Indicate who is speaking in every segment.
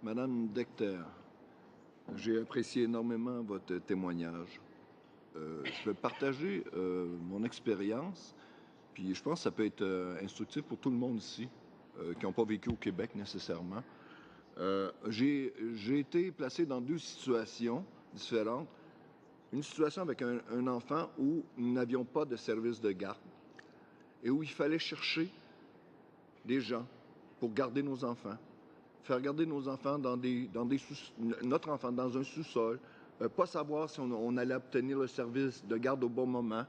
Speaker 1: Madame Decter, j'ai apprécié énormément votre témoignage. Je vais partager mon expérience, puis je pense que ça peut être instructif pour tout le monde ici, qui n'ont pas vécu au Québec nécessairement. J'ai été placé dans deux situations différentes. Une situation avec un enfant où nous n'avions pas de service de garde et où il fallait chercher des gens pour garder nos enfants. Faire garder nos enfants notre enfant dans un sous-sol, pas savoir si on allait obtenir le service de garde au bon moment,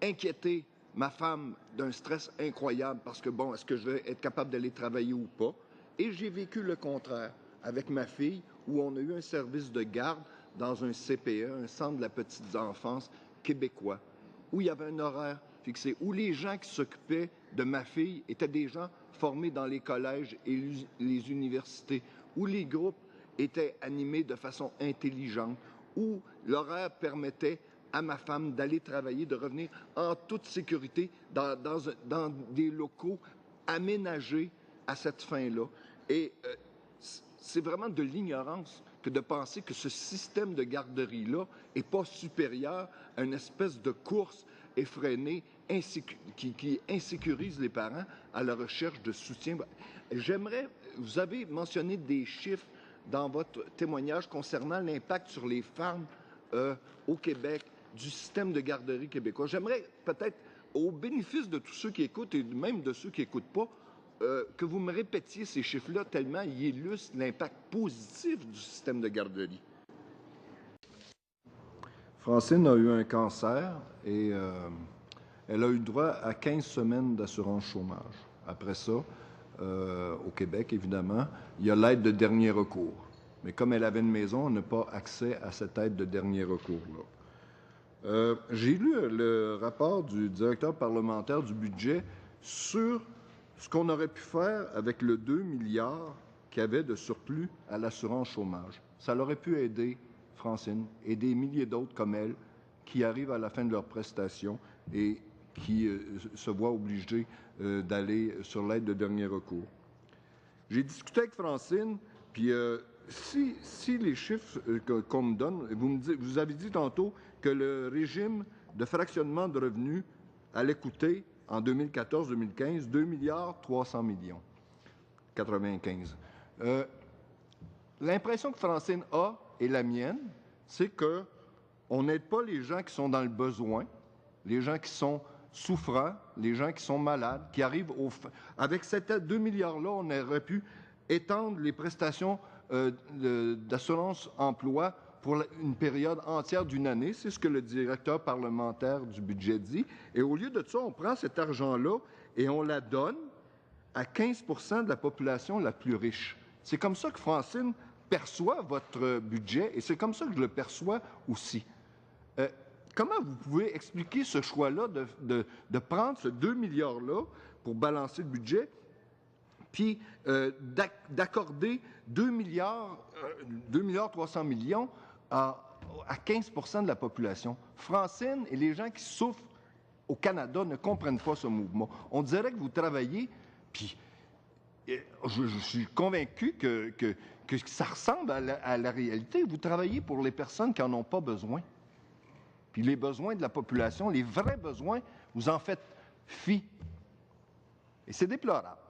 Speaker 1: inquiéter ma femme d'un stress incroyable parce que, bon, est-ce que je vais être capable d'aller travailler ou pas? Et j'ai vécu le contraire avec ma fille où on a eu un service de garde dans un CPE, un centre de la petite enfance québécois, où il y avait un horaire fixé, où les gens qui s'occupaient de ma fille étaient des gens formés dans les collèges et les universités, où les groupes étaient animés de façon intelligente, où l'horaire permettait à ma femme d'aller travailler, de revenir en toute sécurité dans des locaux aménagés à cette fin-là. Et c'est vraiment de l'ignorance que de penser que ce système de garderie-là n'est pas supérieur à une espèce de course effrénée qui insécurise les parents à la recherche de soutien. Vous avez mentionné des chiffres dans votre témoignage concernant l'impact sur les femmes au Québec du système de garderie québécois. J'aimerais peut-être, au bénéfice de tous ceux qui écoutent et même de ceux qui n'écoutent pas, que vous me répétiez ces chiffres-là tellement ils illustrent l'impact positif du système de garderie. Francine a eu un cancer et elle a eu droit à 15 semaines d'assurance chômage. Après ça, au Québec, évidemment, il y a l'aide de dernier recours. Mais comme elle avait une maison, on n'a pas accès à cette aide de dernier recours-là. J'ai lu le rapport du directeur parlementaire du budget sur ce qu'on aurait pu faire avec le 2 milliards qu'il y avait de surplus à l'assurance chômage. Ça l'aurait pu aider Francine et des milliers d'autres comme elle qui arrivent à la fin de leur prestation et qui se voient obligés d'aller sur l'aide de dernier recours. J'ai discuté avec Francine, puis si les chiffres qu'on me donne, vous avez dit tantôt que le régime de fractionnement de revenus allait coûter en 2014-2015 2 milliards 300 millions 95. L'impression que Francine a et la mienne, c'est qu'on n'aide pas les gens qui sont dans le besoin, les gens qui sont souffrants, les gens qui sont malades, qui arrivent avec ces 2 milliards-là, on aurait pu étendre les prestations d'assurance-emploi pour une période entière d'une année. C'est ce que le directeur parlementaire du budget dit. Et au lieu de ça, on prend cet argent-là et on la donne à 15 % de la population la plus riche. C'est comme ça que Francine perçoit votre budget et c'est comme ça que je le perçois aussi. Comment vous pouvez expliquer ce choix-là de prendre ce 2 milliards-là pour balancer le budget, puis d'accorder 2 milliards 300 millions à 15 % de la population? Francine et les gens qui souffrent au Canada ne comprennent pas ce mouvement. On dirait que vous travaillez, puis je suis convaincu que ça ressemble à la réalité. Vous travaillez pour les personnes qui n'en ont pas besoin. Puis les besoins de la population, les vrais besoins, vous en faites fi. Et c'est déplorable.